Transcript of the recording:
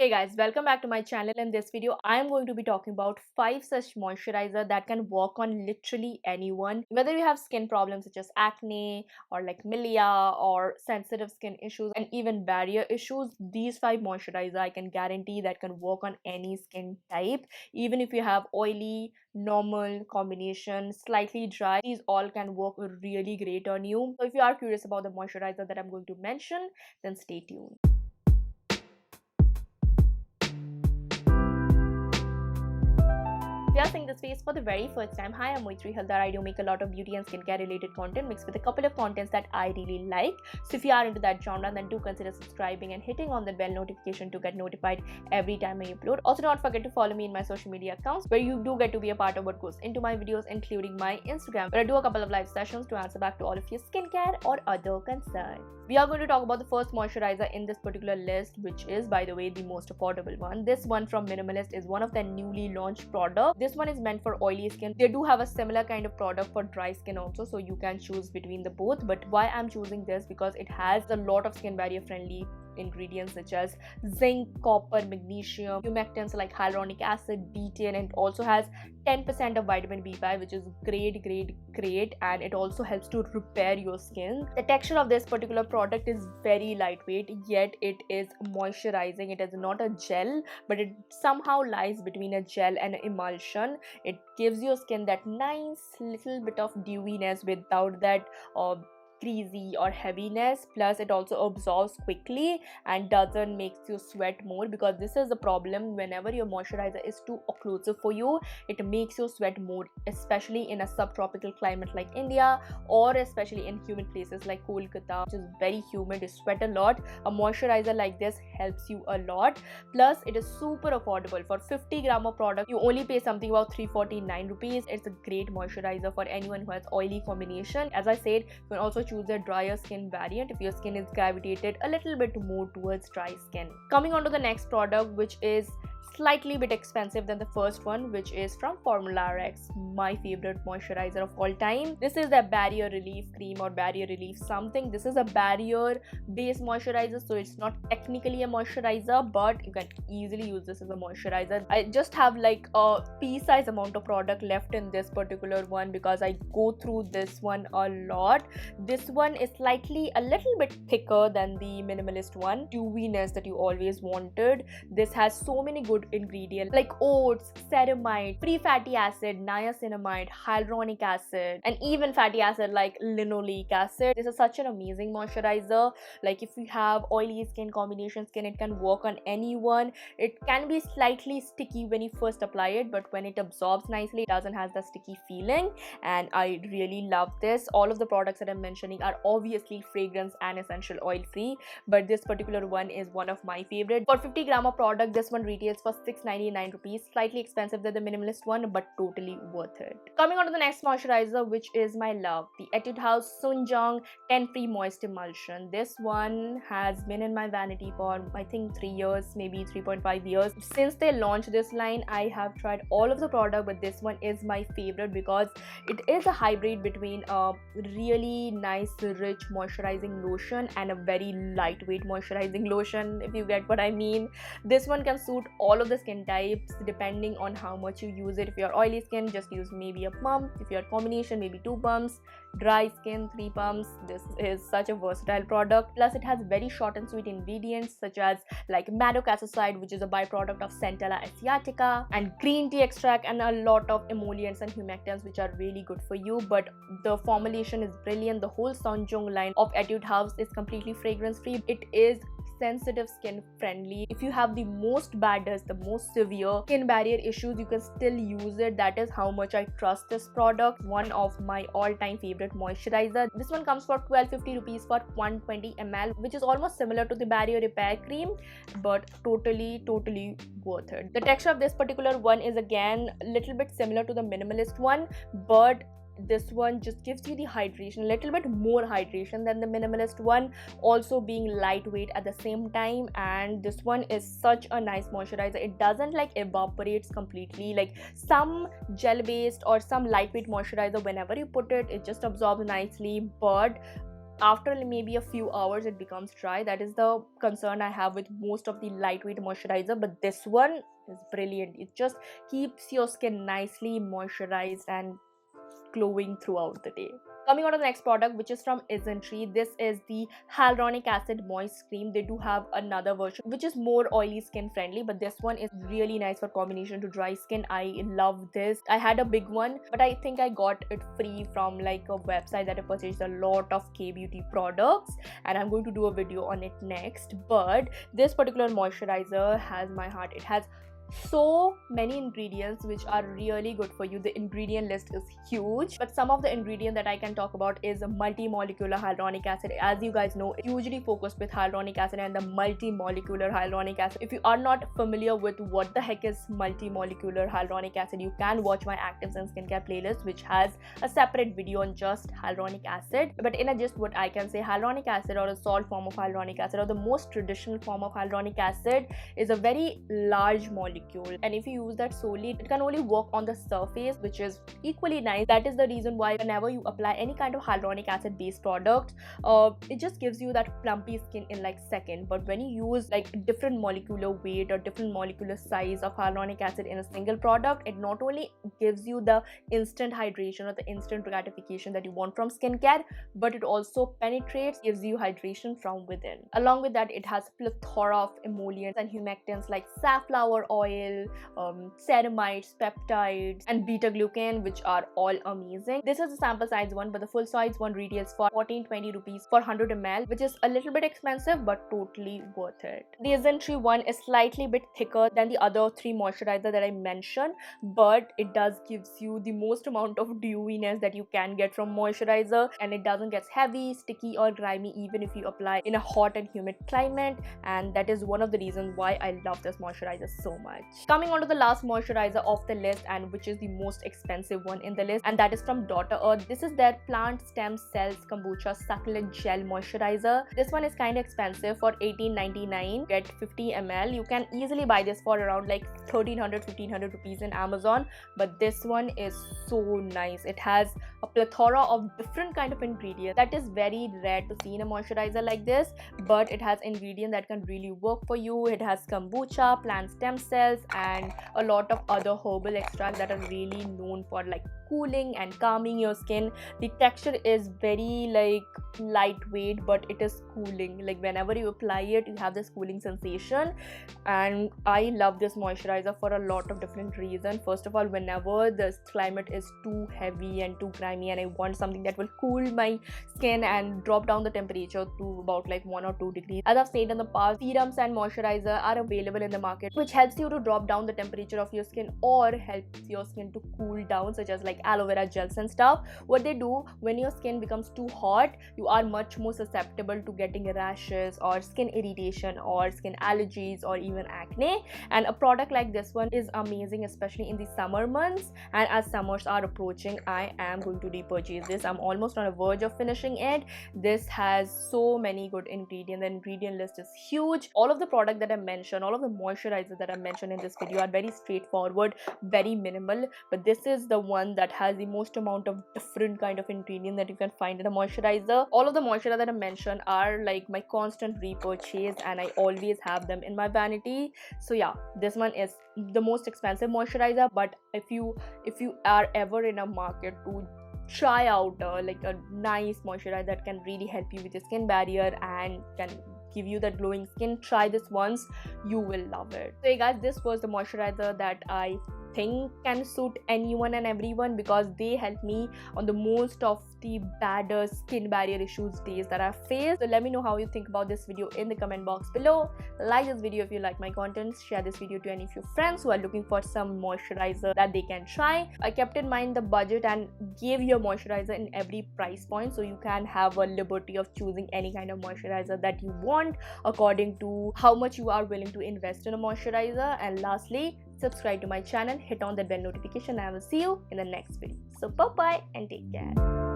Hey guys, welcome back to my channel. In this video, I am going to be talking about 5 such moisturizer that can work on literally anyone. Whether you have skin problems such as acne or like milia or sensitive skin issues and even barrier issues, these 5 moisturizer I can guarantee that can work on any skin type. Even if you have oily, normal, combination, slightly dry, these all can work really great on you. So if you are curious about the moisturizer that I'm going to mention, then stay tuned. If you are seeing this face for the very first time, hi, I'm Maitrayee Halder. I do make a lot of beauty and skincare related content mixed with a couple of contents that I really like. So if you are into that genre, then do consider subscribing and hitting on the bell notification to get notified every time I upload. Also, don't forget to follow me in my social media accounts where you do get to be a part of what goes into my videos, including my Instagram, where I do a couple of live sessions to answer back to all of your skincare or other concerns. We are going to talk about the first moisturizer in this particular list, which is, by the way, the most affordable one. This one from Minimalist is one of their newly launched products. This one is meant for oily skin. They do have a similar kind of product for dry skin also, so you can choose between the both. But why I'm choosing this, because it has a lot of skin barrier friendly ingredients such as zinc, copper, magnesium, humectants like hyaluronic acid, betaine, and it also has 10% of vitamin B5, which is great, and it also helps to repair your skin. The texture of this particular product is very lightweight, yet it is moisturizing. It is not a gel, but it somehow lies between a gel and an emulsion. It gives your skin that nice little bit of dewiness without that greasy or heaviness. Plus it also absorbs quickly and doesn't makes you sweat more, because this is the problem. Whenever your moisturizer is too occlusive for you, it makes you sweat more, especially in a subtropical climate like India, or especially in humid places like Kolkata, which is very humid. You sweat a lot. A moisturizer like this helps you a lot. Plus it is super affordable. For 50 gram of product, you only pay something about 349 rupees. It's a great moisturizer for anyone who has oily combination. As I said, you can also choose a drier skin variant if your skin is gravitated a little bit more towards dry skin. Coming on to the next product, which is slightly bit expensive than the first one, which is from Formula X, my favorite moisturizer of all time. This is the barrier relief cream or barrier relief something. This is a barrier based moisturizer, so it's not technically a moisturizer, but you can easily use this as a moisturizer. I just have like a pea size amount of product left in this particular one because I go through this one a lot. This one is slightly a little bit thicker than the Minimalist one. Dewiness that you always wanted. This has so many good ingredients like oats, ceramide, free fatty acid, niacinamide, hyaluronic acid, and even fatty acid like linoleic acid. This is such an amazing moisturizer. Like if you have oily skin, combination skin, it can work on anyone. It can be slightly sticky when you first apply it, but when it absorbs nicely, it doesn't have the sticky feeling, and I really love this. All of the products that I'm mentioning are obviously fragrance and essential oil free, but this particular one is one of my favorite. For 50 gram of product, this one retails for 699 rupees, slightly expensive than the Minimalist one, but totally worth it. Coming on to the next moisturizer, which is my love, the Etude House Sunjung 10 Free Moist Emulsion. This one has been in my vanity for I think 3 years, maybe 3.5 years. Since they launched this line, I have tried all of the product, but this one is my favorite because it is a hybrid between a really nice rich moisturizing lotion and a very lightweight moisturizing lotion, if you get what I mean. This one can suit all of the skin types depending on how much you use it. If you're oily skin, just use maybe a pump. If you're combination, maybe 2 pumps. Dry skin, 3 pumps. This is such a versatile product. Plus it has very short and sweet ingredients such as like madecassoside, which is a byproduct of Centella asiatica, and green tea extract, and a lot of emollients and humectants which are really good for you. But the formulation is brilliant. The whole Sunjung line of Etude House is completely fragrance free. It is sensitive skin friendly. If you have the most baddest, the most severe skin barrier issues, you can still use it. That is how much I trust this product. One of my all-time favorite moisturizer. This one comes for 1250 rupees for 120 ml, which is almost similar to the barrier repair cream, but totally worth it. The texture of this particular one is again a little bit similar to the Minimalist one, but this one just gives you the hydration, a little bit more hydration than the Minimalist one, also being lightweight at the same time. And this one is such a nice moisturizer. It doesn't like evaporates completely like some gel based or some lightweight moisturizer. Whenever you put it, it just absorbs nicely, but after maybe a few hours it becomes dry. That is the concern I have with most of the lightweight moisturizer, but this one is brilliant. It just keeps your skin nicely moisturized and glowing throughout the day. Coming on to the next product, which is from Isntree. This is the hyaluronic acid moist cream. They do have another version which is more oily skin friendly, but this one is really nice for combination to dry skin. I love this. I had a big one, but I think I got it free from like a website that I purchased a lot of K-beauty products, and I'm going to do a video on it next. But this particular moisturizer has my heart. It has so many ingredients which are really good for you. The ingredient list is huge, but some of the ingredients that I can talk about is multi-molecular hyaluronic acid. As you guys know, it's usually focused with hyaluronic acid and the multi-molecular hyaluronic acid. If you are not familiar with what the heck is multi-molecular hyaluronic acid, you can watch my actives and skincare playlist, which has a separate video on just hyaluronic acid. But in a gist, what I can say, hyaluronic acid, or a salt form of hyaluronic acid, or the most traditional form of hyaluronic acid, is a very large molecule, and if you use that solely, it can only work on the surface, which is equally nice. That is the reason why whenever you apply any kind of hyaluronic acid based product, it just gives you that plumpy skin in like second. But when you use like different molecular weight or different molecular size of hyaluronic acid in a single product, it not only gives you the instant hydration or the instant gratification that you want from skincare, but it also penetrates, gives you hydration from within. Along with that, it has plethora of emollients and humectants like safflower oil, ceramides, peptides, and beta-glucan, which are all amazing. This is a sample size one, but the full size one retails for 14-20 rupees for 100 ml, which is a little bit expensive but totally worth it. The Isntree one is slightly bit thicker than the other three moisturizer that I mentioned, but it does gives you the most amount of dewiness that you can get from moisturizer, and it doesn't get heavy, sticky, or grimy even if you apply in a hot and humid climate, and that is one of the reasons why I love this moisturizer so much. Coming on to the last moisturizer of the list, and which is the most expensive one in the list, and that is from Dr. Earth. This is their plant stem cells kombucha succulent gel moisturizer. This one is kind of expensive. For 18.99 get 50 ml. You can easily buy this for around like 1,300-1,500 rupees in Amazon, but this one is so nice. It has a plethora of different kind of ingredients that is very rare to see in a moisturizer like this, but it has ingredients that can really work for you. It has kombucha, plant stem cells, and a lot of other herbal extracts that are really known for like cooling and calming your skin. The texture is very like lightweight, but it is cooling. Like whenever you apply it, you have this cooling sensation, and I love this moisturizer for a lot of different reasons. First of all, whenever the climate is too heavy and too grimy and I want something that will cool my skin and drop down the temperature to about like 1 or 2 degrees, as I've said in the past, serums and moisturizer are available in the market which helps you to drop down the temperature of your skin or helps your skin to cool down, such as like aloe vera gels and stuff. What they do, when your skin becomes too hot, you are much more susceptible to getting rashes or skin irritation or skin allergies or even acne, and a product like this one is amazing, especially in the summer months. And as summers are approaching, I am going to repurchase this. I'm almost on a verge of finishing it. This has so many good ingredients. The ingredient list is huge. All of the product that I mentioned, all of the moisturizers that I mentioned in this video are very straightforward, very minimal, but this is the one that has the most amount of different kind of ingredient that you can find in a moisturizer. All of the moisturizer that I mentioned are like my constant repurchase, and I always have them in my vanity. So yeah, this one is the most expensive moisturizer, but if you are ever in a market to try out like a nice moisturizer that can really help you with your skin barrier and can give you that glowing skin, try this once. You will love it. So hey guys, this was the moisturizer that I think can suit anyone and everyone, because they help me on the most of the baddest skin barrier issues days that I've faced. So let me know how you think about this video in the comment box below. Like this video if you like my content. Share this video to any of your friends who are looking for some moisturizer that they can try. I kept in mind the budget and gave you a moisturizer in every price point, so you can have a liberty of choosing any kind of moisturizer that you want according to how much you are willing to invest in a moisturizer. And lastly, subscribe to my channel, hit on that bell notification, and I will see you in the next video. So bye bye and take care.